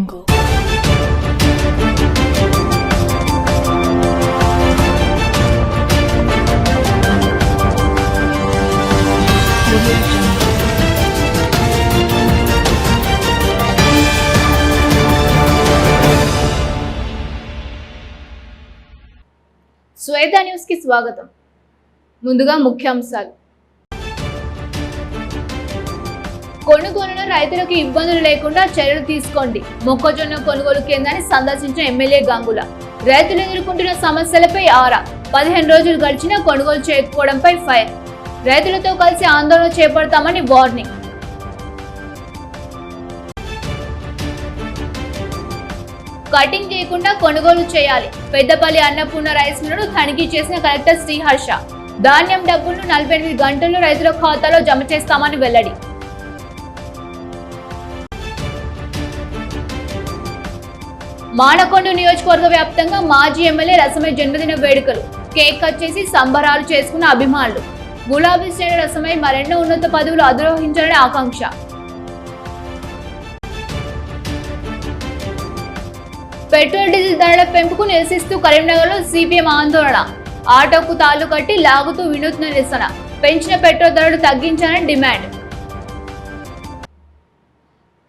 శ్వేత news కి స్వాగతం. ముందుగా ముఖ్యాంశాలు. కొనుగోలులో రైతులకు ఇబ్బందులు లేకుండా చర్యలు తీసుకోండి. మొక్కజొన్న కొనుగోలు కేంద్రాన్ని సందర్శించిన ఎమ్మెల్యే గంగుల. రైతులు ఎదుర్కొంటున్న సమస్యలపై ఆరా. 15 రోజులు గడిచినా కొనుగోలు చేయకపోవడంపై ఫైర్. రైతులతో కలిసి ఆందోళన చేపడతామని వార్నింగ్. కటింగ్ చేయకుండా కొనుగోలు చేయాలి. పెద్దపల్లి అన్నపూర్ణ రైస్ మిల్లును తనిఖీ చేసిన కలెక్టర్ శ్రీహర్ష. ధాన్యం డబ్బులను 48 గంటల్లో రైతుల ఖాతాలో జమ చేస్తామని వెల్లడి. మానకొండ నియోజకవర్గ వ్యాప్తంగా మాజీ ఎమ్మెల్యే రసమై జన్మదిన వేడుకలు. కేక్ కట్ చేసి సంబరాలు చేసుకున్న అభిమానులు. గులాబీ శ్రేణి రసమై మరెన్నో ఉన్నత పదవులు అధిరోహించాలని ఆకాంక్ష. పెట్రోల్ డీజిల్ ధరల పెంపుకు నిరసిస్తూ కరీంనగర్లో సిపిఎం ఆందోళన. ఆటోకు తాళ్లు కట్టి లాగుతూ వినూత్న నిరసన. పెంచిన పెట్రోల్ ధరలు తగ్గించాలని డిమాండ్.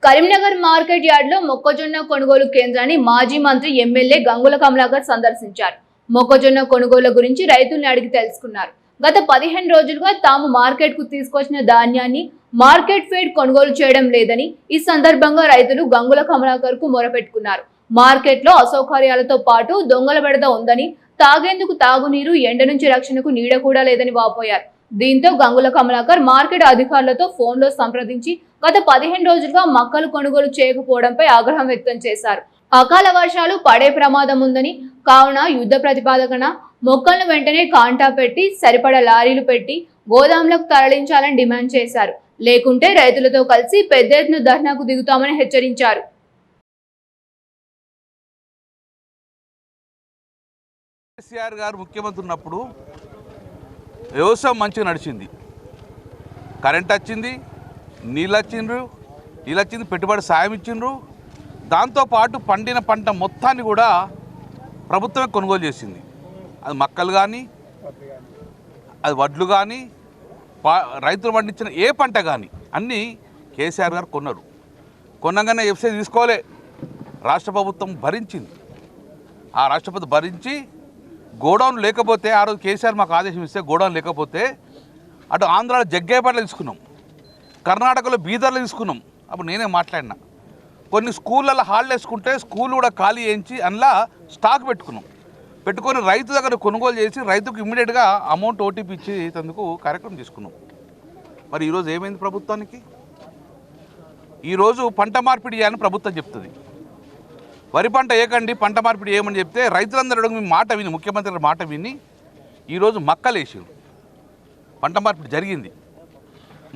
కరీంనగర్ మార్కెట్ యార్డ్లో మొక్కజొన్న కొనుగోలు కేంద్రాన్ని మాజీ మంత్రి ఎమ్మెల్యే గంగుల కమలాకర్ సందర్శించారు. మొక్కజొన్న కొనుగోలు గురించి రైతుల్ని అడిగి తెలుసుకున్నారు. గత 15 రోజులుగా తాము మార్కెట్ కు తీసుకొచ్చిన ధాన్యాన్ని మార్కెట్ ఫెడ్ కొనుగోలు చేయడం లేదని ఈ సందర్భంగా రైతులు గంగుల కమలాకర్ కు మొరపెట్టుకున్నారు. మార్కెట్ లో అసౌకర్యాలతో పాటు దొంగల బెడద ఉందని, తాగేందుకు తాగునీరు, ఎండ నుంచి రక్షణకు నీడ కూడా లేదని వాపోయారు. దీంతో గంగుల కమలాకర్ మార్కెట్ అధికారులతో ఫోన్లో సంప్రదించి గత 15 రోజులుగా మక్కలు కొనుగోలు చేయకపోవడంపై ఆగ్రహం వ్యక్తం చేశారు. అకాల వర్షాలు పడే ప్రమాదం ఉందని, కావున యుద్ధ ప్రతిపాదకన మొక్కలను వెంటనే కాంటా పెట్టి సరిపడా లారీలు పెట్టి గోదాంలకు తరలించాలని డిమాండ్ చేశారు. లేకుంటే రైతులతో కలిసి పెద్ద ఎత్తున ధర్నాకు దిగుతామని హెచ్చరించారు. కేసీఆర్ గారు ముఖ్యమంత్రి ఉన్నప్పుడు వ్యవసాయం మంచిగా నడిచింది. కరెంట్ వచ్చింది, నీళ్ళు వచ్చింది, పెట్టుబడి సాయం ఇచ్చిండ్రు. దాంతోపాటు పండిన పంట మొత్తాన్ని కూడా ప్రభుత్వమే కొనుగోలు చేసింది. అది మక్కలు కానీ, అది వడ్లు కానీ, రైతులు పండించిన ఏ పంట కానీ అన్నీ కేసీఆర్ గారు కొన్నారు. కొనగానే ఎఫ్సీ తీసుకోలే, రాష్ట్ర ప్రభుత్వం భరించింది. ఆ రాష్ట్ర ప్రభుత్వం భరించి గోడౌన్ లేకపోతే, ఆ రోజు కేసీఆర్ మాకు ఆదేశం ఇస్తే గోడౌన్ లేకపోతే అటు ఆంధ్రాలో జగ్గేపేటలో తీసుకున్నాం, కర్ణాటకలో బీదర్లో తీసుకున్నాం. అప్పుడు నేనే మాట్లాడినా. కొన్ని స్కూళ్ళల్లో హాలిడే వేసుకుంటే స్కూల్ కూడా ఖాళీ చేయించి అందులో స్టాక్ పెట్టుకొని రైతు దగ్గర కొనుగోలు చేసి రైతుకు ఇమ్మీడియట్గా అమౌంట్ ఓటీపీ ఇచ్చేందుకు కార్యక్రమం తీసుకున్నాం. మరి ఈరోజు ఏమైంది ప్రభుత్వానికి? ఈరోజు పంట మార్పిడి చేయాలని ప్రభుత్వం చెప్తుంది. వరి పంట ఏకండి, పంట మార్పిడి ఏమని చెప్తే రైతులందరూ మీ మాట విని, ముఖ్యమంత్రి గారి మాట విని ఈరోజు మక్కలు వేసారు. పంట మార్పిడి జరిగింది.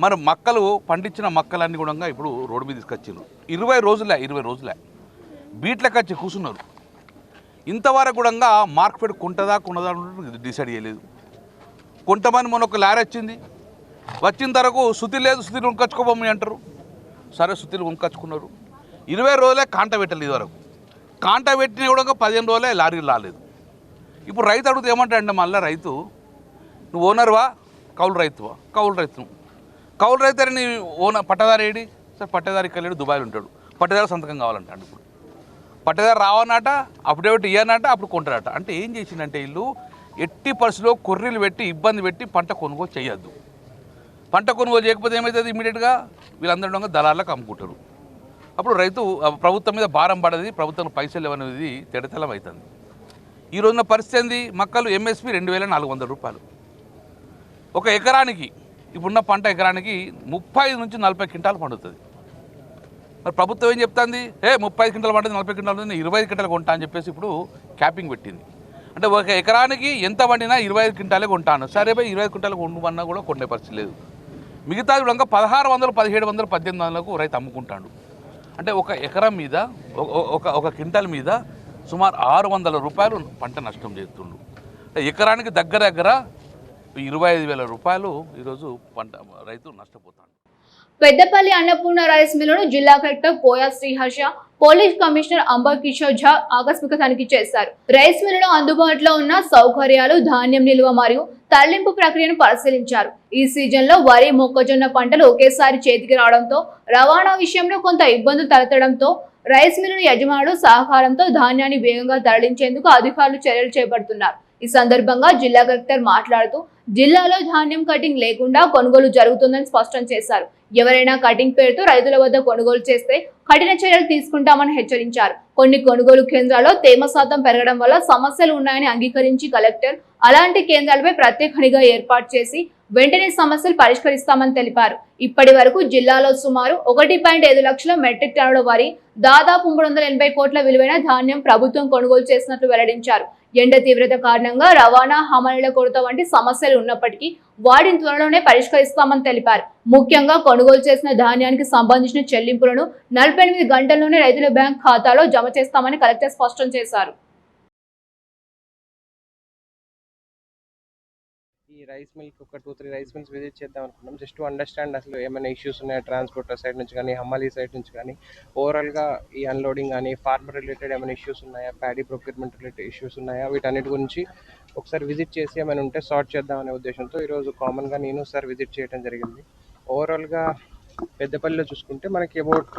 మరి మక్కలు పండించిన మక్కలన్నీ కూడా ఇప్పుడు రోడ్డు మీద తీసుకొచ్చారు. 20 రోజులే బీట్లకు వచ్చి కూర్చున్నారు. ఇంతవరకు కూడా మార్కెట్ కొంటదా డిసైడ్ చేయలేదు. కొంతమంది మొన్న ఒక లారీ వచ్చిన తరకు శుద్ధి లేదు, శుద్ధిని కొనుకొచ్చుకోబోమని అంటారు. సరే శుద్ధిని కొనుకొచ్చుకున్నారు. 20 రోజులే కాంట పెట్టలేదు. వరకు కాంట పెట్టిన కూడా 15 రోజులే లారీలు రాలేదు. ఇప్పుడు రైతు అడిగితే ఏమంటాడంటే మళ్ళీ రైతు, నువ్వు ఓనర్వా కౌలు రైతువా? కౌలు రైతు అని నీ owner pattadar AD? Sir pattadar ఇక్కడ లేడు, దుబాయ్లో ఉంటాడు. పట్టదారు సంతకం కావాలంటాడు. ఇప్పుడు పట్టదారు రావన్నట, అప్పుడేమిటి ఇయ్యనట, అప్పుడు కొంటారట. అంటే ఏం చేసిందంటే వీళ్ళు ఎట్టి పరిస్థితిలో కొర్రీలు పెట్టి ఇబ్బంది పెట్టి పంట కొనుగోలు చేయొద్దు. పంట కొనుగోలు చేయకపోతే ఏమవుతుంది? ఇమీడియట్గా వీళ్ళందరూ దళాలకు అమ్ముకుంటారు. అప్పుడు రైతు ప్రభుత్వం మీద భారం పడది, ప్రభుత్వం పైసలు ఇవ్వనేది తెడతలం అవుతుంది. ఈ రోజున పరిస్థితి ఏంది? మక్కలు ఎంఎస్పి 2400 రూపాయలు ఒక ఎకరానికి. ఇప్పుడున్న పంట ఎకరానికి 35 నుంచి 40 క్వింటాలు పండుతుంది. మరి ప్రభుత్వం ఏం చెప్తుంది? 35 క్వింటాలు పండుతుంది, 40 క్వింటాలు పండుతుంది, 25 క్వింటాలు కొంటా అని చెప్పేసి ఇప్పుడు క్యాపింగ్ పెట్టింది. అంటే ఒక ఎకరానికి ఎంత పండినా 25 క్వింటాలే కొంటాను. సరే 25 క్వింటాలు కొంటున్నా కూడా కొనే పరిస్థితి లేదు. మిగతాది కూడా 1600, 1700, 1800లకు రైతు అమ్ముకుంటాడు. అంటే ఒక ఎకరం మీద ఒక క్వింటాల్ మీద సుమారు 600 రూపాయలు పంట నష్టం చేస్తుండు. ఎకరానికి దగ్గర 25,000 రూపాయలు ఈరోజు పంట రైతు నష్టపోతాడు. పెద్దపల్లి అన్నపూర్ణ రైస్ మిల్లును జిల్లా కలెక్టర్ పోయా శ్రీహర్ష, పోలీస్ కమిషనర్ అంబర్ కిషోర్ ఝా ఆకస్మిక తనిఖీ చేశారు. రైస్ మిల్లులో అందుబాటులో ఉన్న సౌకర్యాలు, ధాన్యం నిల్వ మరియు తరలింపు ప్రక్రియను పరిశీలించారు. ఈ సీజన్ లో వరి, మొక్కజొన్న పంటలు ఒకేసారి చేతికి రావడంతో రవాణా విషయంలో కొంత ఇబ్బందులు తలెత్తడంతో రైస్ మిల్లు యజమానులు సహకారంతో ధాన్యాన్ని వేగంగా తరలించేందుకు అధికారులు చర్యలు చేపడుతున్నారు. ఈ సందర్భంగా జిల్లా కలెక్టర్ మాట్లాడుతూ జిల్లాలో ధాన్యం కటింగ్ లేకుండా కొనుగోలు జరుగుతుందని స్పష్టం చేశారు. ఎవరైనా కటింగ్ పేరుతో రైతుల వద్ద కొనుగోలు చేస్తే కఠిన చర్యలు తీసుకుంటామని హెచ్చరించారు. కొన్ని కొనుగోలు కేంద్రాల్లో తేమ శాతం పెరగడం వల్ల సమస్యలు ఉన్నాయని అంగీకరించి కలెక్టర్ అలాంటి కేంద్రాలపై ప్రత్యేక నిఘా ఏర్పాటు చేసి వెంటనే సమస్యలు పరిష్కరిస్తామని తెలిపారు. ఇప్పటి వరకు జిల్లాలో సుమారు 1.5 లక్షల మెట్రిక్ టన్నుల వరి, దాదాపు 380 కోట్ల విలువైన ధాన్యం ప్రభుత్వం కొనుగోలు చేసినట్లు వెల్లడించారు. ఎండ తీవ్రత కారణంగా రవాణా, హమాలీల కొరత వంటి సమస్యలు ఉన్నప్పటికీ వాటిని త్వరలోనే పరిష్కరిస్తామని తెలిపారు. ముఖ్యంగా కొనుగోలు చేసిన ధాన్యానికి సంబంధించిన చెల్లింపులను 48 గంటల్లోనే రైతుల బ్యాంక్ ఖాతాలో జమ చేస్తామని కలెక్టర్ స్పష్టం చేశారు. ఈ రైస్ మిల్క్ ఒక 2-3 రైస్ మిల్స్ విజిట్ చేద్దాం అనుకున్నాం. జస్ట్ టు అండర్స్టాండ్ అసలు ఏమైనా ఇష్యూస్ ఉన్నాయా ట్రాన్స్పోర్టర్ సైడ్ నుంచి కానీ, హమాలీ సైడ్ నుంచి కానీ, ఓవరాల్గా ఈ అన్లోడింగ్ కానీ, ఫార్మర్ రిలేటెడ్ ఏమైనా ఇష్యూస్ ఉన్నాయా, ప్యాడీ ప్రొక్యూర్మెంట్ రిలేటెడ్ ఇష్యూస్ ఉన్నాయా, వీటన్నిటి గురించి ఒకసారి విజిట్ చేసి ఏమైనా ఉంటే సార్ట్ చేద్దామనే ఉద్దేశంతో ఈరోజు కామన్గా నేను సార్ విజిట్ చేయడం జరిగింది. ఓవరాల్గా పెద్దపల్లిలో చూసుకుంటే మనకి అబౌట్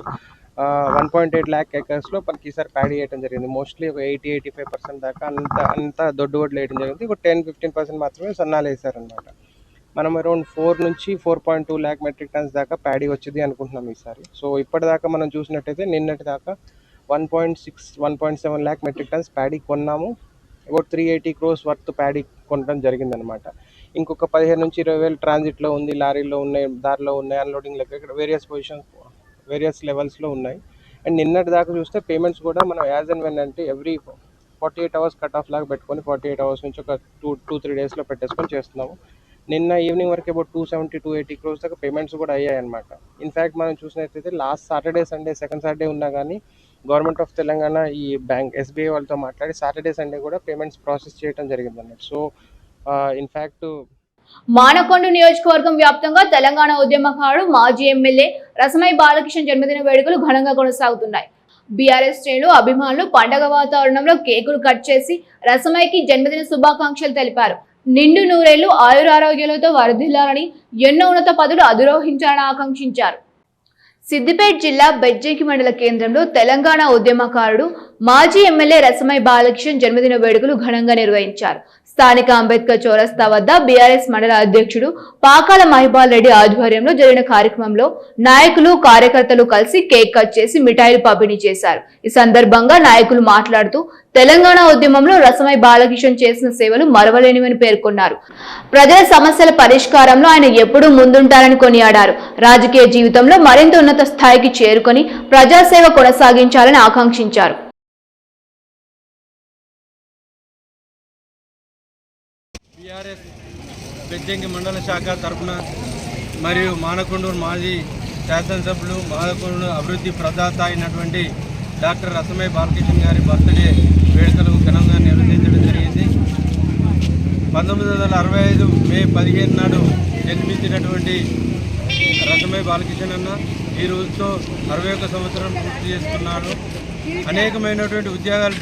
1.8 lakh ఎకర్స్లో మనకి ఈసారి ప్యాడీ వేయడం జరిగింది. మోస్ట్లీ ఒక 80-85% దాకా అంతా దొడ్డు వడ్లు వేయడం జరిగింది. ఒక 10-15% మాత్రమే సన్నాలు వేసారనమాట. మనం అరౌండ్ 4 నుంచి 4.2 lakh మెట్రిక్ టన్స్ దాకా ప్యాడీ వచ్చింది అనుకుంటున్నాం ఈసారి. సో ఇప్పటిదాకా మనం చూసినట్టయితే నిన్నటి దాకా 1.6-1.7 lakh మెట్రిక్ టన్స్ ప్యాడీ కొన్నాము. అబౌట్ 380 crores వర్త్ ప్యాడీ కొనడం జరిగిందనమాట. ఇంకొక 15 నుంచి 20 వేలు ట్రాన్సిట్లో ఉంది, లారీలో ఉన్నాయి, దారిలో ఉన్నాయి, అన్లోడింగ్ లెక్క ఇక్కడ వేరియస్ లెవెల్స్లో ఉన్నాయి. అండ్ నిన్నటి దాకా చూస్తే పేమెంట్స్ కూడా మనం యాజ్ అండ్ వెన్ అంటే ఎవ్రీ 48 hours కట్ ఆఫ్ లాగా పెట్టుకొని 48 hours నుంచి ఒక 2-3 డేస్లో పెట్టేసుకొని చేస్తున్నాము. నిన్న ఈవినింగ్ వరకు అబౌట్ 270-280 crores దాకా పేమెంట్స్ కూడా అయ్యాయి అనమాట. ఇన్ఫ్యాక్ట్ మనం చూసినట్లయితే last Saturday, Sunday, second Saturday ఉన్నా కానీ గవర్నమెంట్ ఆఫ్ తెలంగాణ ఈ బ్యాంక్ SBI వాళ్ళతో మాట్లాడి సాటర్డే, సండే కూడా పేమెంట్స్ ప్రాసెస్ చేయడం జరిగింది అన్నట్టు. సో ఇన్ఫ్యాక్ట్ మానకొండ నియోజకవర్గం వ్యాప్తంగా తెలంగాణ ఉద్యమకారుడు, మాజీ ఎమ్మెల్యే రసమై బాలకిషన్ జన్మదిన వేడుకలు ఘనంగా కొనసాగుతున్నాయి. బీఆర్ఎస్ శ్రేణులు, అభిమానులు పండగ వాతావరణంలో కేకులు కట్ చేసి రసమైకి జన్మదిన శుభాకాంక్షలు తెలిపారు. నిండు నూరేళ్లు ఆయురారోగ్యాలతో వరదిల్లాలని, ఎన్నో ఉన్నత పదవులు అధిరోహించాలని ఆకాంక్షించారు. సిద్దిపేట జిల్లా బెజ్జంకి మండల కేంద్రంలో తెలంగాణ ఉద్యమకారుడు, మాజీ ఎమ్మెల్యే రసమై బాలకిషన్ జన్మదిన వేడుకలు ఘనంగా నిర్వహించారు. స్థానిక అంబేద్కర్ చౌరస్తా వద్ద బీఆర్ఎస్ మండల అధ్యక్షుడు పాకాల మహిపాల్ రెడ్డి ఆధ్వర్యంలో జరిగిన కార్యక్రమంలో నాయకులు, కార్యకర్తలు కలిసి కేక్ కట్ చేసి మిఠాయిలు పంపిణీ చేశారు. ఈ సందర్భంగా నాయకులు మాట్లాడుతూ తెలంగాణ ఉద్యమంలో రసమై బాలకిషన్ చేసిన సేవలు మరవలేనివని పేర్కొన్నారు. ప్రజల సమస్యల పరిష్కారంలో ఆయన ఎప్పుడూ ముందుంటారని కొనియాడారు. రాజకీయ జీవితంలో మరింత ఉన్నత స్థాయికి చేరుకొని ప్రజాసేవ కొనసాగించాలని ఆకాంక్షించారు. బీఆర్ఎస్ బెజ్జంకి మండల శాఖ తరఫున మరియు మానకొండూరు మాజీ శాసనసభ్యులు, మానకొండూరు అభివృద్ధి ప్రదాత అయినటువంటి డాక్టర్ రసమై బాలకిషన్ గారి బర్త్డే వేడుకలు ఘనంగా నిర్వహించడం జరిగింది. 1965 మే 15 నాడు జన్మించినటువంటి రసమై బాలకిషన్ అన్న ఈ రోజుతో 61 సంవత్సరం పూర్తి చేసుకున్నాడు. అనేకమైనటువంటి ఉద్యోగాలు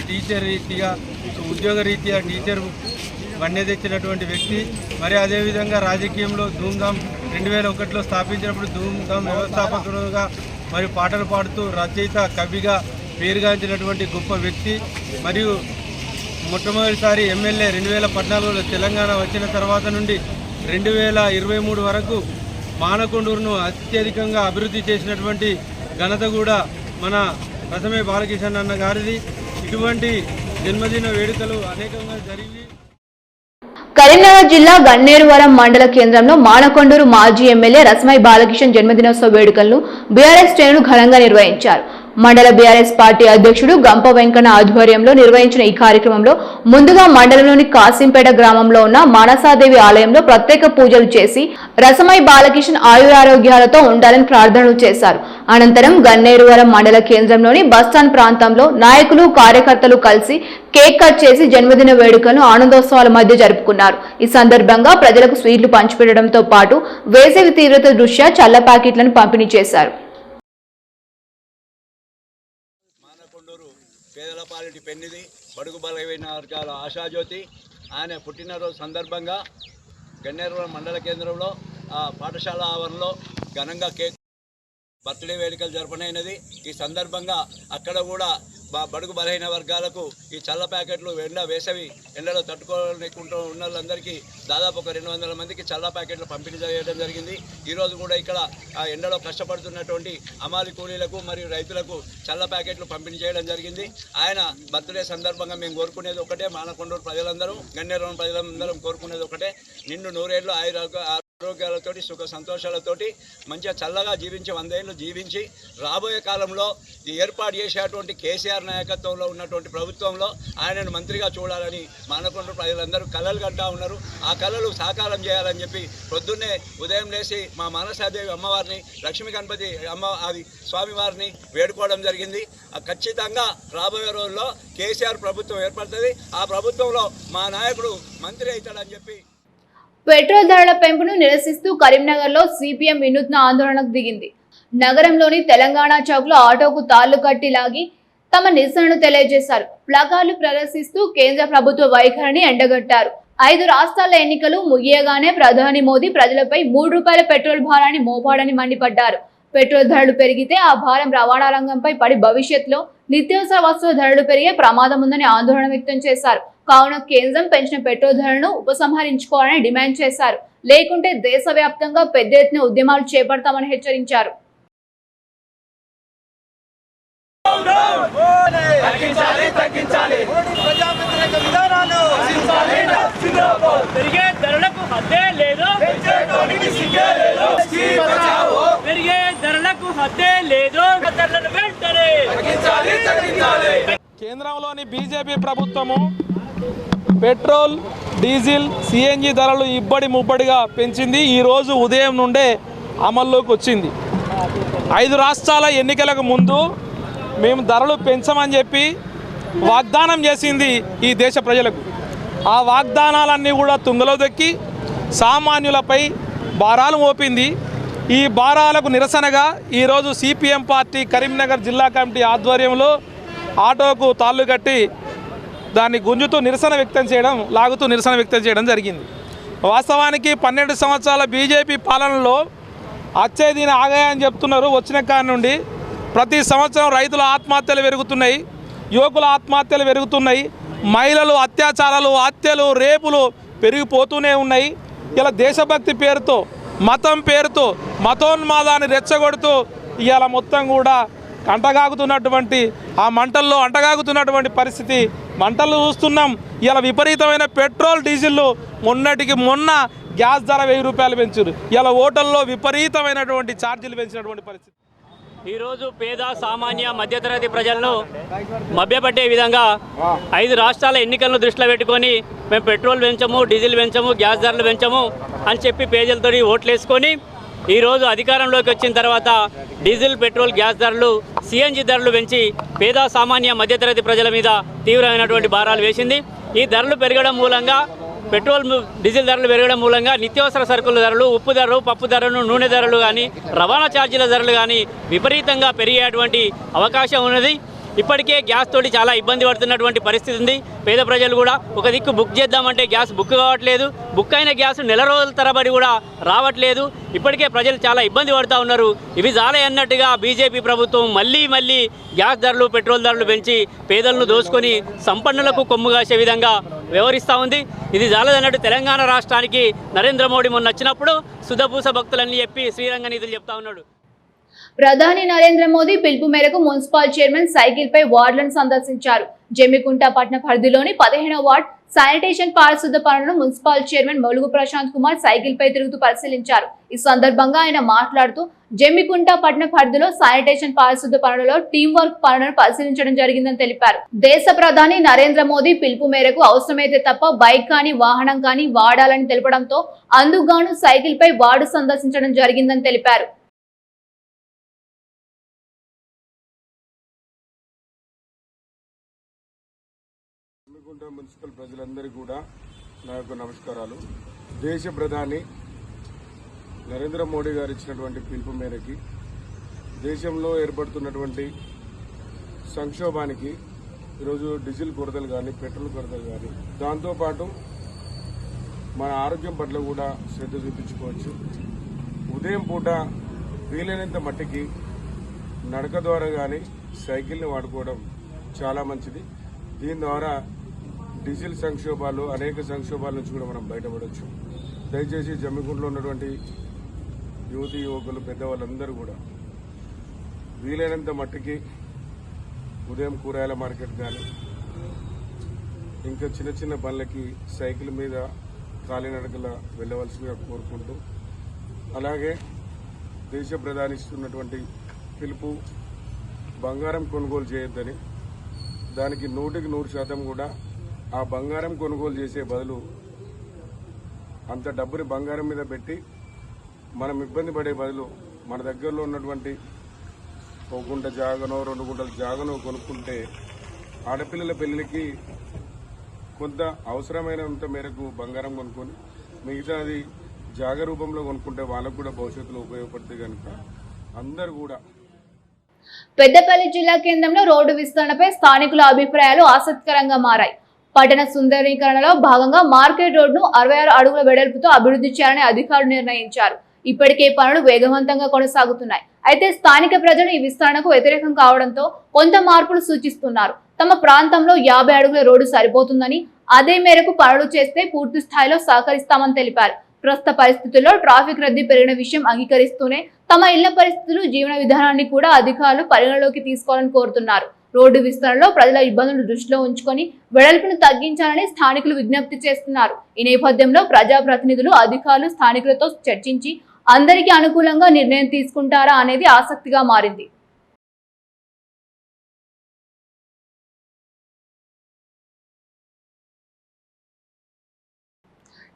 ఉద్యోగ రీత్యా టీచర్ వన్నె తెచ్చినటువంటి వ్యక్తి. మరి అదేవిధంగా రాజకీయంలో ధూమ్ధామ్ 2001లో స్థాపించినప్పుడు ధూమ్ధామ్ వ్యవస్థాపకుడుగా మరియు పాటలు పాడుతూ రచయిత, కవిగా పేరుగాంచినటువంటి గొప్ప వ్యక్తి. మరియు మొట్టమొదటిసారి ఎమ్మెల్యే 2014లో తెలంగాణ వచ్చిన తర్వాత నుండి 2023 వరకు మానకొండూరును అత్యధికంగా అభివృద్ధి చేసినటువంటి ఘనత కూడా మన రసమై బాలకిషన్ అన్న గారిది. ఇటువంటి జన్మదిన వేడుకలు అనేకంగా జరిగి కరీంనగర్ జిల్లా గన్నేరువరం మండల కేంద్రంలో మానకొండూరు మాజీ ఎమ్మెల్యే రసమై బాలకిషన్ జన్మదినోత్సవ వేడుకలను బీఆర్ఎస్ శ్రేణులు ఘనంగా నిర్వహించారు. మండల బీఆర్ఎస్ పార్టీ అధ్యక్షుడు గంప వెంకన్న ఆధ్వర్యంలో నిర్వహించిన ఈ కార్యక్రమంలో ముందుగా మండలంలోని కాసింపేట గ్రామంలో ఉన్న మానసాదేవి ఆలయంలో ప్రత్యేక పూజలు చేసి రసమై బాలకిషన్ ఆయురారోగ్యాలతో ఉండాలని ప్రార్థనలు చేశారు. అనంతరం గన్నేరువరం మండల కేంద్రంలోని బస్టాండ్ ప్రాంతంలో నాయకులు కార్యకర్తలు కలిసి కేక్ కట్ చేసి జన్మదిన వేడుకలను ఆనందోత్సవాల మధ్య జరుపుకున్నారు. ఈ సందర్భంగా ప్రజలకు స్వీట్లు పంచిపెట్టడంతో పాటు వేసవి తీవ్రత దృష్ట్యా చల్ల ప్యాకెట్లను పంపిణీ చేశారు. పేదల పాలిటి పెన్నిది బడుగు బలైన వర్గాల ఆశాజ్యోతి ఆయన పుట్టినరోజు సందర్భంగా గన్నేరువరం మండల కేంద్రంలో పాఠశాల ఆవరణలో ఘనంగా కేక్ బర్త్డే వేడుకలు జరపనైనది. ఈ సందర్భంగా అక్కడ కూడా బడుగు బలహీన వర్గాలకు ఈ చల్ల ప్యాకెట్లు వేసవి ఎండలో తట్టుకోలేకుంటూ ఉన్న వాళ్ళందరికీ దాదాపు ఒక 200 మందికి చల్ల ప్యాకెట్లు పంపిణీ చేయడం జరిగింది. ఈరోజు కూడా ఇక్కడ ఆ ఎండలో కష్టపడుతున్నటువంటి అమాలి కూలీలకు మరియు రైతులకు చల్ల ప్యాకెట్లు పంపిణీ చేయడం జరిగింది. ఆయన బర్త్డే సందర్భంగా మేము కోరుకునేది ఒకటే, మానకొండూరు ప్రజలందరూ గన్నేరువరం ప్రజలందరం కోరుకునేది ఒకటే, నిండు 100 ఏళ్ళు ఆరోగ్యాలతోటి సుఖ సంతోషాలతోటి మంచిగా చల్లగా జీవించి 100 ఏళ్ళు జీవించి రాబోయే కాలంలో ఏర్పాటు చేసేటువంటి కేసీఆర్ నాయకత్వంలో ఉన్నటువంటి ప్రభుత్వంలో ఆయనను మంత్రిగా చూడాలని మానకొండ ప్రజలందరూ కలలు కంటా ఉన్నారు. ఆ కళలు సాకారం చేయాలని చెప్పి పొద్దున్నే ఉదయం లేచి మా మానసాదేవి అమ్మవారిని, లక్ష్మీ గణపతి స్వామివారిని వేడుకోవడం జరిగింది. ఖచ్చితంగా రాబోయే రోజుల్లో కేసీఆర్ ప్రభుత్వం ఏర్పడుతుంది. ఆ ప్రభుత్వంలో మా నాయకుడు మంత్రి అవుతాడని చెప్పి. పెట్రోల్ ధరల పెంపును నిరసిస్తూ కరీంనగర్లో సిపిఎం వినూత్న ఆందోళనకు దిగింది. నగరంలోని తెలంగాణ చౌక్లో ఆటోకు తాళ్లు కట్టి లాగి తమ నిరసనను తెలియజేశారు. ప్లకార్డులు ప్రదర్శిస్తూ కేంద్ర ప్రభుత్వ వైఖరిని ఎండగట్టారు. 5 రాష్ట్రాల ఎన్నికలు ముగియగానే ప్రధాని మోదీ ప్రజలపై ₹3 పెట్రోల్ భారాన్ని మోపాడని మండిపడ్డారు. పెట్రోల్ ధరలు పెరిగితే ఆ భారం రవాణా రంగంపై పడి భవిష్యత్తులో నిత్యావసర వస్తువుల ధరలు పెరిగే ప్రమాదం ఉందని ఆందోళన వ్యక్తం చేశారు. కావున కేంద్రం పెంచిన పెట్రోల్ ధరలను ఉపసంహరించుకోవాలని డిమాండ్ చేశారు. లేకుంటే దేశవ్యాప్తంగా పెద్ద ఎత్తున ఉద్యమాలు చేపడతామని హెచ్చరించారు. కేంద్రంలోని బీజేపీ ప్రభుత్వము పెట్రోల్, డీజిల్, సిఎన్జి ధరలు ఇబ్బడి ముబ్బడిగా పెంచింది. ఈరోజు ఉదయం నుండే అమల్లోకి వచ్చింది. 5 రాష్ట్రాల ఎన్నికలకు ముందు మేము ధరలు పెంచమని చెప్పి వాగ్దానం చేసింది ఈ దేశ ప్రజలకు. ఆ వాగ్దానాలన్నీ కూడా తుంగలో దొక్కి సామాన్యులపై భారాలు మోపింది. ఈ భారాలకు నిరసనగా ఈరోజు సిపిఎం పార్టీ కరీంనగర్ జిల్లా కమిటీ ఆధ్వర్యంలో ఆటోకు తాళ్ళు కట్టి దాన్ని గుంజుతూ నిరసన వ్యక్తం చేయడం, లాగుతూ నిరసన వ్యక్తం చేయడం జరిగింది. వాస్తవానికి 12 సంవత్సరాల బీజేపీ పాలనలో అచ్చేదీని ఆగాయని చెప్తున్నారు. వచ్చిన కాడి నుండి ప్రతి సంవత్సరం రైతుల ఆత్మహత్యలు పెరుగుతున్నాయి, యువకుల ఆత్మహత్యలు పెరుగుతున్నాయి, మహిళలు అత్యాచారాలు, హత్యలు, రేపులు పెరిగిపోతూనే ఉన్నాయి. ఇలా దేశభక్తి పేరుతో, మతం పేరుతో మతోన్మాదాన్ని రెచ్చగొడుతూ ఇవాళ మొత్తం కూడా అంటగాగుతున్నటువంటి ఆ మంటల్లో అంటగాగుతున్నటువంటి పరిస్థితి మంటలు చూస్తున్నాం. ఇలా విపరీతమైన పెట్రోల్, డీజిల్లు మొన్నటికి మొన్న గ్యాస్ ధర ₹1000 పెంచారు. ఇలా హోటల్లో విపరీతమైనటువంటి ఛార్జీలు పెంచినటువంటి పరిస్థితి. ఈరోజు పేద, సామాన్య, మధ్యతరగతి ప్రజలను మభ్యపెట్టే విధంగా 5 రాష్ట్రాల ఎన్నికలను దృష్టిలో పెట్టుకొని మేము పెట్రోల్ పెంచము, డీజిల్ పెంచము, గ్యాస్ ధరలు పెంచము అని చెప్పి పేజీలతో ఓట్లేసుకొని ఈరోజు అధికారంలోకి వచ్చిన తర్వాత డీజిల్, పెట్రోల్, గ్యాస్ ధరలు, సిఎన్జి ధరలు పెంచి పేద, సామాన్య, మధ్యతరగతి ప్రజల మీద తీవ్రమైనటువంటి భారాలు వేసింది. ఈ ధరలు పెరగడం మూలంగా, పెట్రోల్, డీజిల్ ధరలు పెరగడం మూలంగా నిత్యావసర సరుకుల ధరలు, ఉప్పు ధరలు, పప్పు ధరలు, నూనె ధరలు కానీ, రవాణా ఛార్జీల ధరలు కానీ విపరీతంగా పెరిగేటువంటి అవకాశం ఉన్నది. ఇప్పటికే గ్యాస్ తోటి చాలా ఇబ్బంది పడుతున్నటువంటి పరిస్థితి ఉంది. పేద ప్రజలు కూడా ఒక దిక్కు బుక్ చేద్దామంటే గ్యాస్ బుక్ కావట్లేదు, బుక్ అయిన గ్యాస్ నెల రోజుల తరబడి కూడా రావట్లేదు. ఇప్పటికే ప్రజలు చాలా ఇబ్బంది పడుతూ ఉన్నారు. ఇవి చాలే అన్నట్టుగా బీజేపీ ప్రభుత్వం మళ్ళీ గ్యాస్ ధరలు, పెట్రోల్ ధరలు పెంచి పేదలను దోచుకొని సంపన్నులకు కొమ్ము కాసే విధంగా వ్యవహరిస్తూ ఉంది. ఇది చాలదన్నట్టు తెలంగాణ రాష్ట్రానికి నరేంద్ర మోడీ మొన్న వచ్చినప్పుడు సుధపూస భక్తులని చెప్పి శ్రీరంగ నిధులు చెప్తా ఉన్నాడు. ప్రధాని నరేంద్ర మోదీ పిలుపు మేరకు మున్సిపల్ చైర్మన్ సైకిల్ పై వార్డులను సందర్శించారు. జమ్మికుంట పట్టణ పరిధిలోని 15వ వార్డ్ శానిటేషన్ పారిశుద్ధ పనులను municipal chairman Molugu Prashanth Kumar cycle పై తిరుగుతూ పరిశీలించారు. ఈ సందర్భంగా ఆయన మాట్లాడుతూ జమ్మికుంట పట్టణ పరిధిలో శానిటేషన్ పారిశుద్ధ పనులలో టీం వర్క్ పనులను పరిశీలించడం జరిగిందని తెలిపారు. దేశ ప్రధాని నరేంద్ర మోదీ పిలుపు మేరకు అవసరమైతే తప్ప బైక్ కానీ వాహనం కానీ వాడాలని తెలపడంతో అందుకుగాను సైకిల్ పై వార్డు సందర్శించడం జరిగిందని తెలిపారు. మున్సిపల్ ప్రజలందరికీ కూడా నా యొక్క నమస్కారాలు. దేశ ప్రధాని నరేంద్ర మోడీ గారు ఇచ్చినటువంటి పిలుపు మేరకి దేశంలో ఏర్పడుతున్నటువంటి సంక్షోభానికి ఈరోజు డీజిల్ కొరతలు కానీ పెట్రోల్ కొరతలు కానీ దాంతోపాటు మన ఆరోగ్యం పట్ల కూడా శ్రద్ధ చూపించుకోవచ్చు. ఉదయం పూట వీలైనంత మట్టికి నడక ద్వారా కానీ సైకిల్ని వాడుకోవడం చాలా మంచిది. దీని ద్వారా డీజిల్ సంక్షోభాలు అనేక సంక్షోభాల నుంచి కూడా మనం బయటపడవచ్చు. దయచేసి జమ్మికుంటలో ఉన్నటువంటి యువతీ యువకులు పెద్దవాళ్ళందరూ కూడా వీలైనంత మట్టికి ఉదయం కూరగాయల మార్కెట్ కానీ ఇంకా చిన్న చిన్న పనులకి సైకిల్ మీద కాలినడకలా వెళ్ళవలసిందిగా కోరుకుంటూ, అలాగే దేశ ప్రధాని ఇస్తున్నటువంటి పిలుపు బంగారం కొనుగోలు చేయొద్దని, దానికి 100% కూడా ఆ బంగారం కొనుగోలు చేసే బదులు అంత డబ్బుని బంగారం మీద పెట్టి మనం ఇబ్బంది పడే బదులు మన దగ్గరలో ఉన్నటువంటి 1 గుంట జాగనో 2 గుంటల జాగనో కొనుక్కుంటే ఆడపిల్లల పెళ్లికి కొంత అవసరమైనంత మేరకు బంగారం కొనుక్కొని మిగతాది జాగ రూపంలో కొనుక్కుంటే వాళ్ళకు కూడా భవిష్యత్తులో ఉపయోగపడుతుంది కనుక అందరూ కూడా. పెద్దపల్లి జిల్లా కేంద్రంలో రోడ్డు విస్తరణపై స్థానికుల అభిప్రాయాలు ఆసక్తికరంగా మారాయి. పట్టణ సుందరీకరణలో భాగంగా మార్కెట్ రోడ్డును 66 అడుగుల వెడల్పుతో అభివృద్ధి చేయాలని అధికారులు నిర్ణయించారు. ఇప్పటికే పనులు వేగవంతంగా కొనసాగుతున్నాయి. అయితే స్థానిక ప్రజలు ఈ విస్తరణకు వ్యతిరేకం కావడంతో కొంత మార్పులు సూచిస్తున్నారు. తమ ప్రాంతంలో 50 అడుగుల రోడ్డు సరిపోతుందని, అదే మేరకు పనులు చేస్తే పూర్తి స్థాయిలో సహకరిస్తామని తెలిపారు. ప్రస్తుత పరిస్థితుల్లో ట్రాఫిక్ రద్దీ పెరిగిన విషయం అంగీకరిస్తూనే తమ ఇళ్ల పరిస్థితులు, జీవన విధానాన్ని కూడా అధికారులు పరిగణలోకి తీసుకోవాలని కోరుతున్నారు. రోడ్డు విస్తరణలో ప్రజల ఇబ్బందులు దృష్టిలో ఉంచుకొని వెడల్పును తగ్గించాలని స్థానికులు విజ్ఞప్తి చేస్తున్నారు. ఈ నేపథ్యంలో ప్రజాప్రతినిధులు, అధికారులు స్థానికులతో చర్చించి అందరికీ అనుకూలంగా నిర్ణయం తీసుకుంటారా అనేది ఆసక్తిగా మారింది.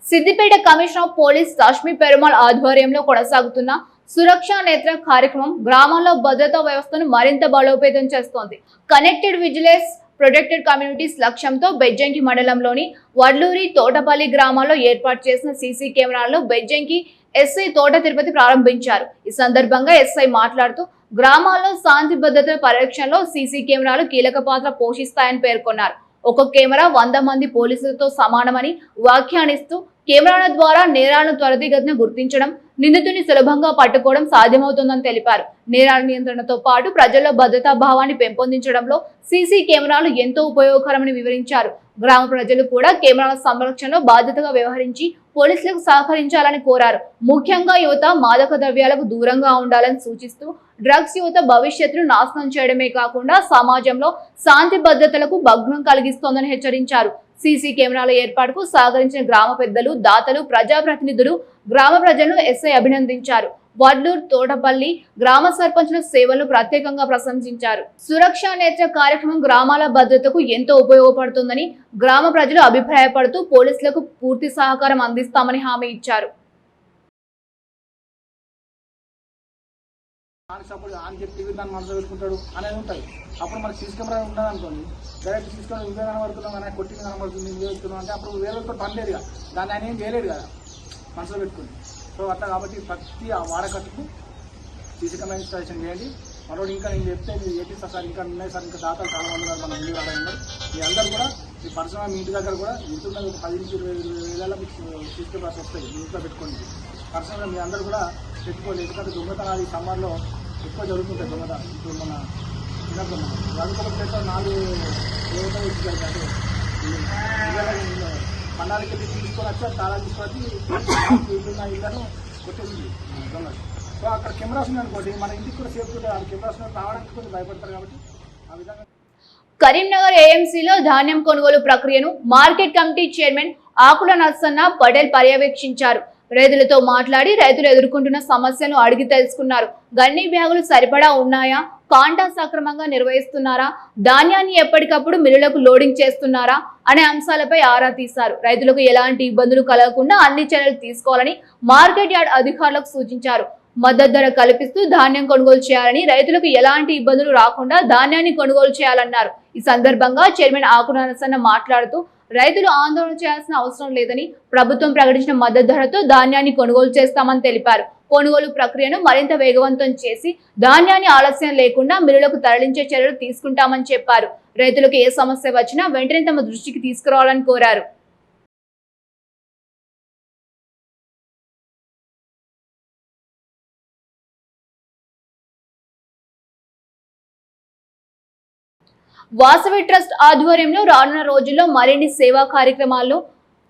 Siddipet commissioner of police Lakshmi Perumal ఆధ్వర్యంలో కొనసాగుతున్న సురక్ష నేత్ర కార్యక్రమం గ్రామంలో భద్రతా వ్యవస్థను మరింత బలోపేతం చేస్తోంది. కనెక్టెడ్ విజిలెన్స్ ప్రొటెక్టెడ్ కమ్యూనిటీస్ లక్ష్యంతో బెజ్జంకి మండలంలోని వడ్లూరి, తోటపల్లి గ్రామాల్లో ఏర్పాటు చేసిన సీసీ కెమెరాలను బెజ్జంకి ఎస్ఐ తోట తిరుపతి ప్రారంభించారు. ఈ సందర్భంగా ఎస్ఐ మాట్లాడుతూ గ్రామాల్లో శాంతి భద్రతల పరిరక్షణలో సీసీ కెమెరాలు కీలక పాత్ర పోషిస్తాయని పేర్కొన్నారు. ఒక కెమెరా 100 మంది పోలీసులతో సమానమని వ్యాఖ్యానిస్తూ కెమెరాల ద్వారా నేరాలను త్వరితగతిన గుర్తించడం, నిందితుని సులభంగా పట్టుకోవడం సాధ్యమవుతుందని తెలిపారు. నేరాల నియంత్రణతో పాటు ప్రజల్లో భద్రతా భావాన్ని పెంపొందించడంలో సీసీ కెమెరాలు ఎంతో ఉపయోగకరమని వివరించారు. గ్రామ ప్రజలు కూడా కెమెరాల సంరక్షణలో బాధ్యతగా వ్యవహరించి పోలీసులకు సహకరించాలని కోరారు. ముఖ్యంగా యువత మాదక ద్రవ్యాలకు దూరంగా ఉండాలని సూచిస్తూ డ్రగ్స్ యువత భవిష్యత్తును నాశనం చేయడమే కాకుండా సమాజంలో శాంతి భద్రతలకు భగ్నం కలిగిస్తోందని హెచ్చరించారు. సీసీ కెమెరాల ఏర్పాటుకు సహకరించిన గ్రామ పెద్దలు, దాతలు, ప్రజాప్రతినిధులు, గ్రామ ప్రజలను ఎస్ఐ అభినందించారు. వడ్లూరు, తోటపల్లి గ్రామ సర్పంచుల సేవలను ప్రత్యేకంగా ప్రశంసించారు. సురక్ష నేత్ర కార్యక్రమం గ్రామాల భద్రతకు ఎంతో ఉపయోగపడుతుందని గ్రామ ప్రజలు అభిప్రాయపడుతూ పోలీసులకు పూర్తి సహకారం అందిస్తామని హామీ ఇచ్చారు. టీవీ దాన్ని మనసులో పెట్టుకుంటాడు అనేది ఉంటుంది. అప్పుడు మనకి సీసీ కెమెరా ఉండదు అనుకోండి, డైరెక్ట్ సీసీ కెమెరా ఇవే కనబడుతున్నాం కానీ కొట్టింది కనబడుతుంది, ఇవే పెడుతున్నాం అంటే అప్పుడు వేరేతో పని లేదు కదా, దాన్ని ఆయన ఏం చేయలేడు కదా మనసులో పెట్టుకుని. సో అట్లా కాబట్టి ప్రతి వాడకట్టుకు సీసీ కెమెరా ఇన్స్టాలేషన్ చేయండి. మరోటి ఇంకా నేను చెప్తే మీరు చేపిస్తా సార్, ఇంకా ఉన్నాయి సార్, ఇంకా దాతలు చాలా మంది ఉన్నారు మన ముందు రావడం. మీ అందరూ కూడా మీ పర్సనల్ మీ ఇంటి దగ్గర కూడా ఇంట్లో ఒక 10-20 వేల సీసీ కెమెరాస్ వస్తాయి, మీ ఇంట్లో పెట్టుకోండి. పర్సనల్గా మీ అందరూ కూడా పెట్టుకోండి. ఎందుకంటే దొంగతనాలు ఈ సమ్మర్లో ఎక్కువ జరుగుతుంటాయి. దొంగతనం ఇప్పుడు మన రాజుకోట ప్లేస్ 4 ఏవైతే ఇచ్చారు అంటే పండాలకి వెళ్ళి తీసుకొని వచ్చి తాళా తీసుకొచ్చి ఇల్లున్న ఇళ్ళను కొట్టేసింది దొంగ. సో అక్కడ కెమెరాస్ ఉన్నాయి అనుకోండి, మన ఇంటికి కూడా సేఫ్టీ ఉంటుంది. ఆ కెమెరాస్ రావడానికి కొంచెం భయపడతారు కాబట్టి ఆ విధంగా కరీంనగర్ ఏఎంసీలో ధాన్యం కొనుగోలు ప్రక్రియను మార్కెట్ కమిటీ చైర్మన్ ఆకుల నర్సన్న పటేల్ పర్యవేక్షించారు. రైతులతో మాట్లాడి రైతులు ఎదుర్కొంటున్న సమస్యలను అడిగి తెలుసుకున్నారు. గన్ని బ్యాగులు సరిపడా ఉన్నాయా, కాంటా సక్రమంగా నిర్వహిస్తున్నారా, ధాన్యాన్ని ఎప్పటికప్పుడు మిల్లులకు లోడింగ్ చేస్తున్నారా అనే అంశాలపై ఆరా తీశారు. రైతులకు ఎలాంటి ఇబ్బందులు కలగకుండా అన్ని చర్యలు తీసుకోవాలని మార్కెట్ యార్డ్ అధికారులకు సూచించారు. మద్దతు ధర కల్పిస్తూ ధాన్యం కొనుగోలు చేయాలని, రైతులకు ఎలాంటి ఇబ్బందులు రాకుండా ధాన్యాన్ని కొనుగోలు చేయాలన్నారు. ఈ సందర్భంగా చైర్మన్ ఆకుల నరసన్న మాట్లాడుతూ రైతులు ఆందోళన చేయాల్సిన అవసరం లేదని, ప్రభుత్వం ప్రకటించిన మద్దతు ధరతో ధాన్యాన్ని కొనుగోలు చేస్తామని తెలిపారు. కొనుగోలు ప్రక్రియను మరింత వేగవంతం చేసి ధాన్యాన్ని ఆలస్యం లేకుండా మిల్లులకు తరలించే చర్యలు తీసుకుంటామని చెప్పారు. రైతులకు ఏ సమస్య వచ్చినా వెంటనే తమ దృష్టికి తీసుకురావాలని కోరారు. వాసవి ట్రస్ట్ ఆధ్వర్యంలో రానున్న రోజుల్లో మరిన్ని సేవా కార్యక్రమాలను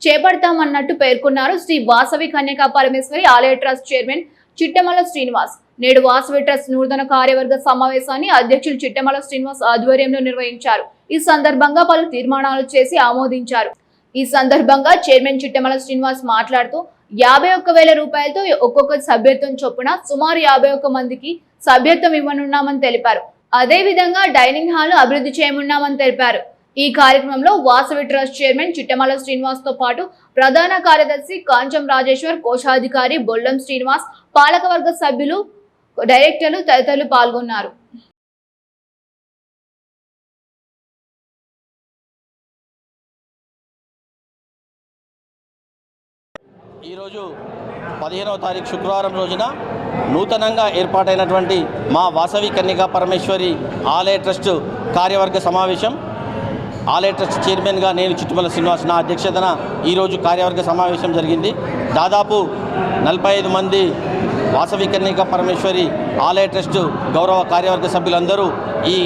చేపడతామన్నట్టు పేర్కొన్నారు. శ్రీ వాసవి కన్యకా పరమేశ్వరి ఆలయ ట్రస్ట్ చైర్మన్ చిట్టమల శ్రీనివాస్. నేడు వాసవి ట్రస్ట్ నూతన కార్యవర్గ సమావేశాన్ని అధ్యక్షులు చిట్టమల శ్రీనివాస్ ఆధ్వర్యంలో నిర్వహించారు. ఈ సందర్భంగా పలు తీర్మానాలు చేసి ఆమోదించారు. ఈ సందర్భంగా చైర్మన్ చిట్టమల శ్రీనివాస్ మాట్లాడుతూ 51,000 రూపాయలతో ఒక్కొక్క సభ్యత్వం చొప్పున సుమారు 51 మందికి సభ్యత్వం ఇవ్వనున్నామని తెలిపారు. అదే విధంగా డైనింగ్ హాల్ అభివృద్ధి చేయనున్నామని తెలిపారు. ఈ కార్యక్రమంలో వాసవి ట్రస్ట్ చైర్మన్ చిట్టమల శ్రీనివాస్ తో పాటు ప్రధాన కార్యదర్శి కాంచం రాజేశ్వర్, కోశాధికారి బొల్లం శ్రీనివాస్, పాలకవర్గ సభ్యులు, డైరెక్టర్లు తదితరులు పాల్గొన్నారు. ఈరోజు 15వ తారీఖు శుక్రవారం రోజున నూతనంగా ఏర్పాటైనటువంటి మా వాసవి కన్యకా పరమేశ్వరి ఆలయ ట్రస్ట్ కార్యవర్గ సమావేశం, ఆలయ ట్రస్ట్ చైర్మన్గా నేను చిట్టుమల శ్రీనివాస్ నా అధ్యక్షతన ఈరోజు కార్యవర్గ సమావేశం జరిగింది. దాదాపు 45 మంది వాసవి కన్యకా పరమేశ్వరి ఆలయ ట్రస్ట్ గౌరవ కార్యవర్గ సభ్యులందరూ ఈ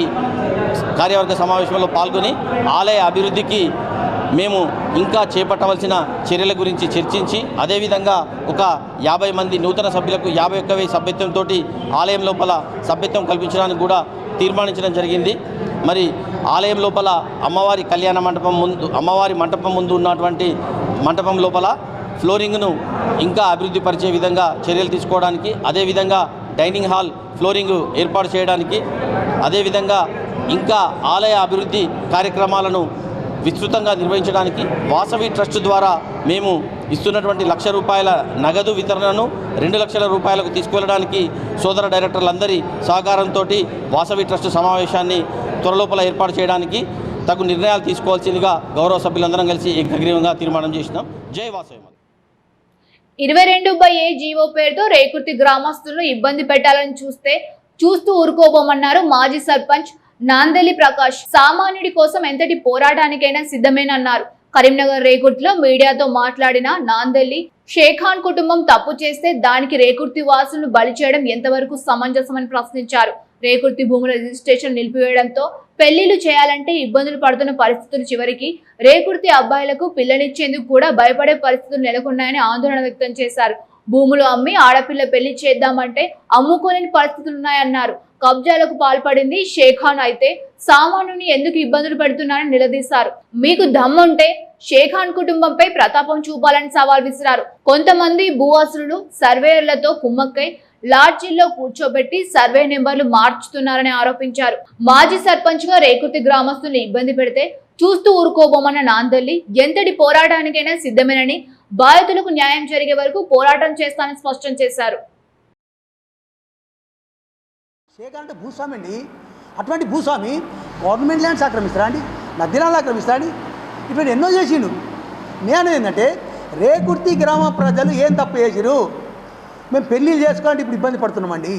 కార్యవర్గ సమావేశంలో పాల్గొని ఆలయ అభివృద్ధికి మేము ఇంకా చేపట్టవలసిన చర్యల గురించి చర్చించి, అదేవిధంగా ఒక 50 మంది నూతన సభ్యులకు 51,000 సభ్యత్వంతో ఆలయం లోపల సభ్యత్వం కల్పించడానికి కూడా తీర్మానించడం జరిగింది. మరి ఆలయం లోపల అమ్మవారి కళ్యాణ మంటపం ముందు, అమ్మవారి మంటపం ముందు ఉన్నటువంటి మంటపం లోపల ఫ్లోరింగ్ను ఇంకా అభివృద్ధి పరిచే విధంగా చర్యలు తీసుకోవడానికి, అదేవిధంగా డైనింగ్ హాల్ ఫ్లోరింగ్ ఏర్పాటు చేయడానికి, అదేవిధంగా ఇంకా ఆలయ అభివృద్ధి కార్యక్రమాలను విస్తృతంగా నిర్వహించడానికి వాసవి ట్రస్ట్ ద్వారా మేము ఇస్తున్నటువంటి ₹1,00,000 నగదు వితరణను 2,00,000 రూపాయలకు తీసుకువెళ్ళడానికి సోదర డైరెక్టర్లందరి సహకారంతో వాసవి ట్రస్ట్ సమావేశాన్ని త్వరలోపల ఏర్పాటు చేయడానికి తగు నిర్ణయాలు తీసుకోవాల్సిందిగా గౌరవ సభ్యులందరం కలిసి ఏకగ్రీవంగా తీర్మానం చేసినాం. జై వాసవి. 22/A జీవో పేరుతో రేకుర్తి గ్రామస్తులను ఇబ్బంది పెట్టాలని చూస్తూ ఊరుకోబోమన్నారు మాజీ సర్పంచ్ నాందెల్లి ప్రకాష్. సామాన్యుడి కోసం ఎంతటి పోరాటానికైనా సిద్ధమేనన్నారు. కరీంనగర్ రేకుర్తిలో మీడియాతో మాట్లాడిన నాందెల్లి, షేఖాన్ కుటుంబం తప్పు చేస్తే దానికి రేకుర్తి వాసులను బలి చేయడం ఎంతవరకు సమంజసమని ప్రశ్నించారు. రేకుర్తి భూముల రిజిస్ట్రేషన్ నిలిపివేయడంతో పెళ్లిళ్లు చేయాలంటే ఇబ్బందులు పడుతున్న పరిస్థితులు, చివరికి రేకుర్తి అబ్బాయిలకు పిల్లనిచ్చేందుకు కూడా భయపడే పరిస్థితులు నెలకొన్నాయని ఆందోళన వ్యక్తం చేశారు. భూములు అమ్మి ఆడపిల్ల పెళ్లి చేద్దామంటే అమ్ముకోలేని పరిస్థితులున్నాయన్నారు. కబ్జాలకు పాల్పడింది షేఖాన్ అయితే సామాన్యుని ఎందుకు ఇబ్బందులు పెడుతున్నారని నిలదీశారు. మీకు దమ్ముంటే షేఖాన్ కుటుంబంపై ప్రతాపం చూపాలని సవాల్ విసిరారు. కొంతమంది భూవాసులు సర్వేయర్లతో కుమ్మక్కై లాడ్జీల్లో కూర్చోబెట్టి సర్వే నెంబర్లు మార్చుతున్నారని ఆరోపించారు. మాజీ సర్పంచ్ గా రేకుర్తి గ్రామస్తుల్ని ఇబ్బంది పెడితే చూస్తూ ఊరుకోబోమన్న నాందెల్లి ఎంతటి పోరాటానికైనా సిద్ధమేనని, బాధితులకు న్యాయం జరిగే వరకు పోరాటం చేస్తానని స్పష్టం చేశారు. షేఖాన్ అంటే భూస్వామి అండి. అటువంటి భూస్వామి గవర్నమెంట్ ల్యాండ్స్ ఆక్రమిస్తారా అండి, నదినాలు ఆక్రమిస్తారా అండి? ఇటువంటి ఎన్నో చేసిండు. నేను ఏంటంటే రేకుర్తి గ్రామ ప్రజలు ఏం తప్పు చేసిరు? మేము పెళ్ళిళ్ళు చేసుకోవాలంటే ఇప్పుడు ఇబ్బంది పడుతున్నామండి.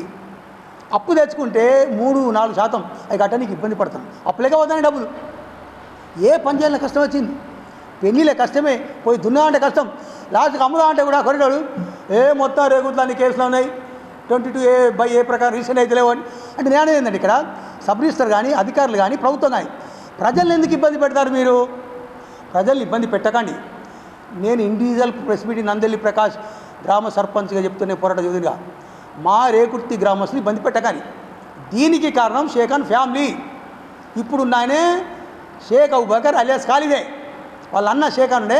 అప్పు తెచ్చుకుంటే 3-4% అవి కట్టడానికి ఇబ్బంది పడుతున్నాం. అప్పులేక పోతానే డబ్బులు. ఏ పని చేయాలని కష్టం వచ్చింది. పెళ్ళిలే కష్టమే, పోయి దున్నా అంటే కష్టం. లాస్ట్కి అమ్ముదా అంటే కూడా కొరిడాడు మొత్తం రేకుర్తి అన్ని కేసులు ఉన్నాయి, 22A ప్రకారం రిజిస్టర్ అయితే లేవు అంటే నేను ఏంటంటే ఇక్కడ సబ్ రిజిస్టర్ కానీ అధికారులు కానీ ప్రభుత్వం కానీ ప్రజల్ని ఎందుకు ఇబ్బంది పెడతారు? మీరు ప్రజల్ని ఇబ్బంది పెట్టకండి. నేను individual press meeting Nandelli Prakash గ్రామ సర్పంచ్గా చెప్తూనే పోరాట యోధుడిగా మా రేకుర్తి గ్రామస్తులు ఇబ్బంది పెట్టకండి. దీనికి కారణం షేఖాన్ ఫ్యామిలీ. ఇప్పుడు ఆయనే షేక్ అబూబకర్ అలియాస్ ఖాలిదే. వాళ్ళ అన్న షేక్ అని ఉండే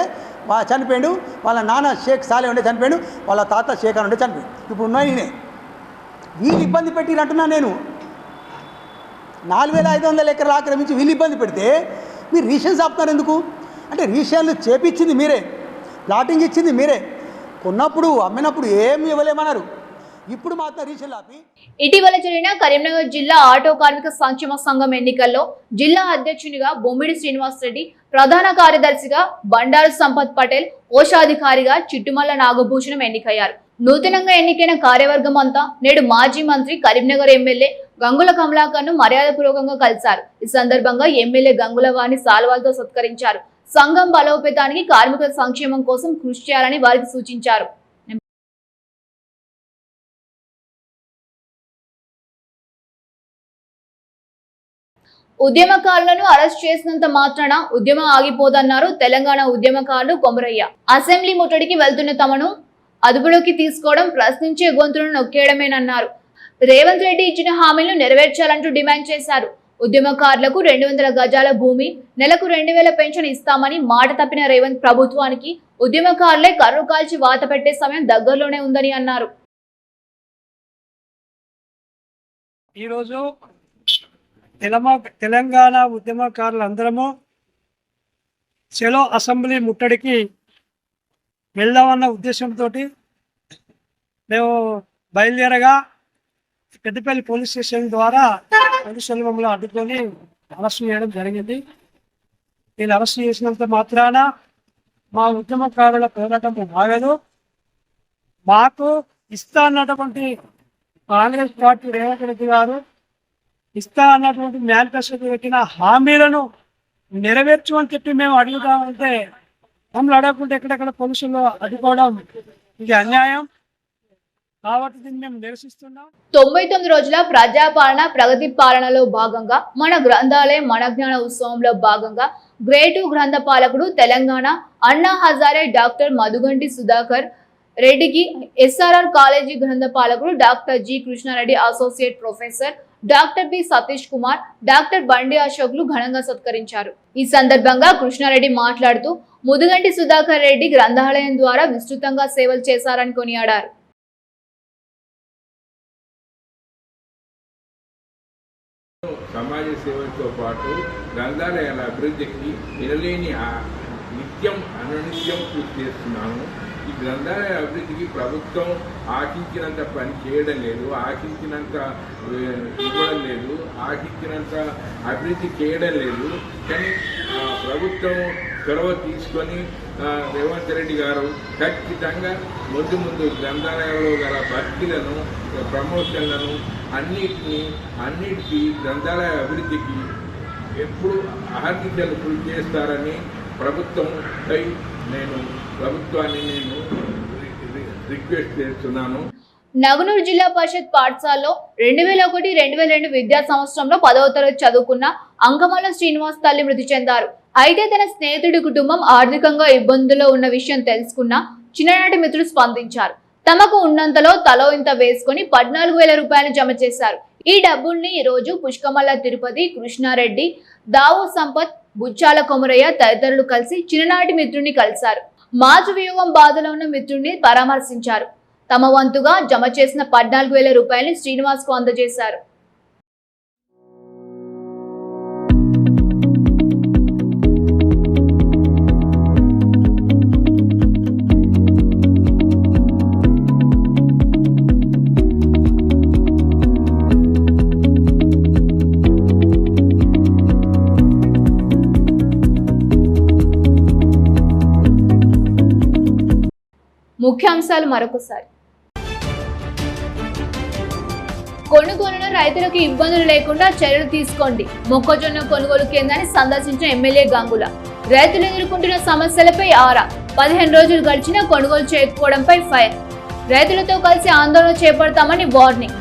చనిపోయాడు, వాళ్ళ నాన్న షేక్ సాలే ఉండే చనిపోయాడు, వాళ్ళ తాత షేక్ అని ఉండే చనిపోయాడు. ఇప్పుడు ఉన్నాయి నేనే. వీళ్ళు ఇబ్బంది పెట్టిరంటున్నా నేను. 4500 ఎకరాలు ఆక్రమించి వీళ్ళు ఇబ్బంది పెడితే మీరు రీషన్స్ ఆపుతున్నారు ఎందుకు? అంటే రీషన్లు చేపించింది మీరే, ప్లాటింగ్ ఇచ్చింది మీరే, కొన్నప్పుడు అమ్మినప్పుడు ఏమి ఇవ్వలేమన్నారు. ఇప్పుడు మాత్రం రీషన్లు ఆపి. ఇటీవల జరిగిన కరీంనగర్ జిల్లా ఆటో కార్మిక సంక్షేమ సంఘం ఎన్నికల్లో జిల్లా అధ్యక్షునిగా బొమ్మిడి శ్రీనివాస్ రెడ్డి, ప్రధాన కార్యదర్శిగా బండారు సంపత్ పటేల్, కోశాధికారిగా చిట్టుమల్ల నాగభూషణం ఎన్నికయ్యారు. నూతనంగా ఎన్నికైన కార్యవర్గం అంతా నేడు మాజీ మంత్రి కరీంనగర్ ఎమ్మెల్యే గంగుల కమలాకర్ ను మర్యాదపూర్వకంగా కలిశారు. ఈ సందర్భంగా ఎమ్మెల్యే గంగుల వారిని సాల్వాలతో సత్కరించారు. సంఘం బలోపేతానికి, కార్మికుల సంక్షేమం కోసం కృషి చేయాలని వారికి సూచించారు. ఉద్యమకారులను అరెస్ట్ చేసినంత మాత్రాన ఉద్యమం ఆగిపోదన్నారు తెలంగాణ ఉద్యమకారులు కొమరయ్య. అసెంబ్లీ ముట్టడికి వెళ్తున్న తమను అదుపులోకి తీసుకోవడం ప్రశ్నించే గొంతులను నొక్కేయడమేనన్నారు. రేవంత్ రెడ్డి ఇచ్చిన హామీలను నెరవేర్చాలంటూ డిమాండ్ చేశారు. ఉద్యమకారులకు 200 గజాల భూమి, నెలకు 2000 పెన్షన్ ఇస్తామని మాట తప్పిన రేవంత్ ప్రభుత్వానికి ఉద్యమకారులే కర్రు కాల్చి వాత పెట్టే సమయం దగ్గరలోనే ఉందని అన్నారు. ఈరోజు తెలంగాణ ఉద్యమకారులందరము చలో అసెంబ్లీ ముట్టడికి వెళ్దామన్న ఉద్దేశంతో మేము బయలుదేరగా పెద్దపల్లి పోలీస్ స్టేషన్ ద్వారా పోలీసులు మమ్మల్ని అడ్డుకొని అరెస్ట్ చేయడం జరిగింది. వీళ్ళు అరెస్ట్ చేసినంత మాత్రాన మా ఉద్యమకారుల పోరాటం ఆగదు. మాకు ఇస్తా అన్నటువంటి కాంగ్రెస్ పార్టీ రేవంత్ రెడ్డి గారు ఇస్తా అన్నటువంటి మేనిఫెస్టోలో పెట్టిన హామీలను నెరవేర్చమని చెప్పి మేము అడుగుతామంటే మమ్మల్ని అడగకుండా ఎక్కడెక్కడ పోలీసులు అడ్డుకోవడం ఇది అన్యాయం. కాబట్టి దీన్ని మేము నిరసిస్తున్నాం. 99 రోజుల ప్రజాపాలన ప్రగతి పాలనలో భాగంగా మన గ్రంథాలయం మన జ్ఞాన ఉత్సవంలో భాగంగా గ్రేటు గ్రంథ పాలకుడు తెలంగాణ అన్నా హజారే డాక్టర్ మధుగంటి సుధాకర్ రెడ్డికి ఎస్ఆర్ఆర్ కాలేజీ గ్రంథ పాలకుడు doctor G Krishna Reddy, associate professor doctor B Satish Kumar, doctor Bandi అశోక్లు ఘనంగా సత్కరించారు. ఈ సందర్భంగా కృష్ణారెడ్డి మాట్లాడుతూ ముదుగంటి సుధాకర్ రెడ్డి గ్రంథాలయం ద్వారా విస్తృతంగా సేవలు చేశారని కొనియాడారు. సమాజ సేవలతో పాటు గ్రంథాలయాల అభివృద్ధికి వినలేని నిత్యం అనునిత్యం కృషి చేస్తున్నాను. ఈ గ్రంథాలయ అభివృద్ధికి ప్రభుత్వం ఆశించినంత పని చేయడం లేదు, ఆశించినంత ఇవ్వడం లేదు, ఆశించినంత అభివృద్ధి చేయడం లేదు. కానీ ప్రభుత్వం చొరవ తీసుకొని రేవంత్ రెడ్డి గారు ఖచ్చితంగా ముందు గ్రంథాలయంలో గల భక్తులను, ప్రమోషన్లను అన్నిటికీ గ్రంథాలయ అభివృద్ధికి ఎప్పుడు అహర్నిశలు కృషి చేస్తారని ప్రభుత్వంపై ప్రభుత్వాన్ని నేను రిక్వెస్ట్ చేస్తున్నాను. నగనూరు జిల్లా పరిషత్ పాఠశాలలో 2001-2002 విద్యా సంవత్సరంలో 10వ తరగతి చదువుకున్న అంకమల్ల శ్రీనివాస్ తల్లి మృతి చెందారు. అయితే తన స్నేహితుడి కుటుంబం ఆర్థికంగా ఇబ్బందుల్లో ఉన్న విషయం తెలుసుకున్న చిన్ననాటి మిత్రులు స్పందించారు. తమకు ఉన్నంతలో తలో ఇంత వేసుకుని 14,000 రూపాయలు జమ చేశారు. ఈ డబ్బుల్ని ఈ రోజు పుష్కమల్ల తిరుపతి, కృష్ణారెడ్డి, దావు సంపత్, బుచ్చాల కొమరయ్య తదితరులు కలిసి చిన్ననాటి మిత్రుడిని కలిశారు. మాజు వియోగం బాధలో ఉన్న మిత్రుడిని పరామర్శించారు. తమ వంతుగా జమ చేసిన 14,000 రూపాయలు శ్రీనివాస్ కు అందజేశారు. ముఖ్యాంశాలు మరొకసారి. కొనుగోలులో రైతులకు ఇబ్బందులు లేకుండా చర్యలు తీసుకోండి. మొక్కజొన్న కొనుగోలు కేంద్రాన్ని సందర్శించిన ఎమ్మెల్యే గంగుల. రైతులు ఎదుర్కొంటున్న సమస్యలపై ఆరా. 15 రోజులు గడిచినా కొనుగోలు చేయకపోవడంపై ఫైర్. రైతులతో కలిసి ఆందోళన చేపడతామని వార్నింగ్.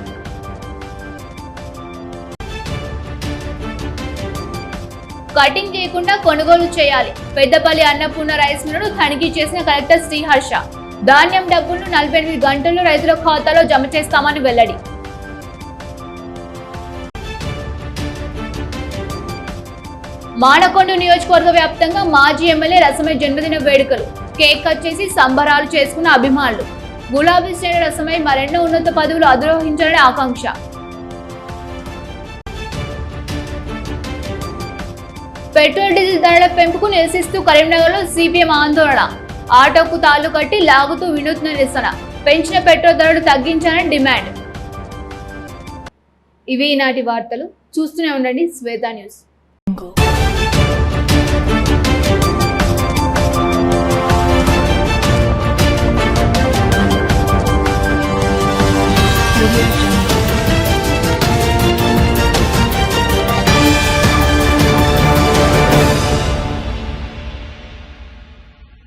కటింగ్ చేయకుండా కొనుగోలు చేయాలి. పెద్దపల్లి అన్నపూర్ణ రైస్ మిల్లును తనిఖీ చేసిన కలెక్టర్ శ్రీహర్ష. ధాన్యం డబ్బులను 48 గంటల్లో రైతుల ఖాతాలో జమ చేస్తామని వెల్లడి. మానకొండ నియోజకవర్గ వ్యాప్తంగా మాజీ ఎమ్మెల్యే రసమయ్య జన్మదిన వేడుకలు. కేక్ కట్ చేసి సంబరాలు చేసుకున్న అభిమానులు. గులాబీ శ్రేణి రసమయ్య మరెన్నో ఉన్నత పదవులు అధిరోహించాలని ఆకాంక్ష. పెట్రోల్ డీజిల్ ధరల పెంపుకు నిరసిస్తూ కరీంనగర్లో సిపిఎం ఆందోళన. ఆటోకు తాళ్లు కట్టి లాగుతూ వినూత్న నిరసన. పెంచిన పెట్రోల్ ధరలు తగ్గించాలని డిమాండ్. ఇవి ఈనాటి వార్తలు. చూస్తూనే ఉండండి శ్వేత న్యూస్.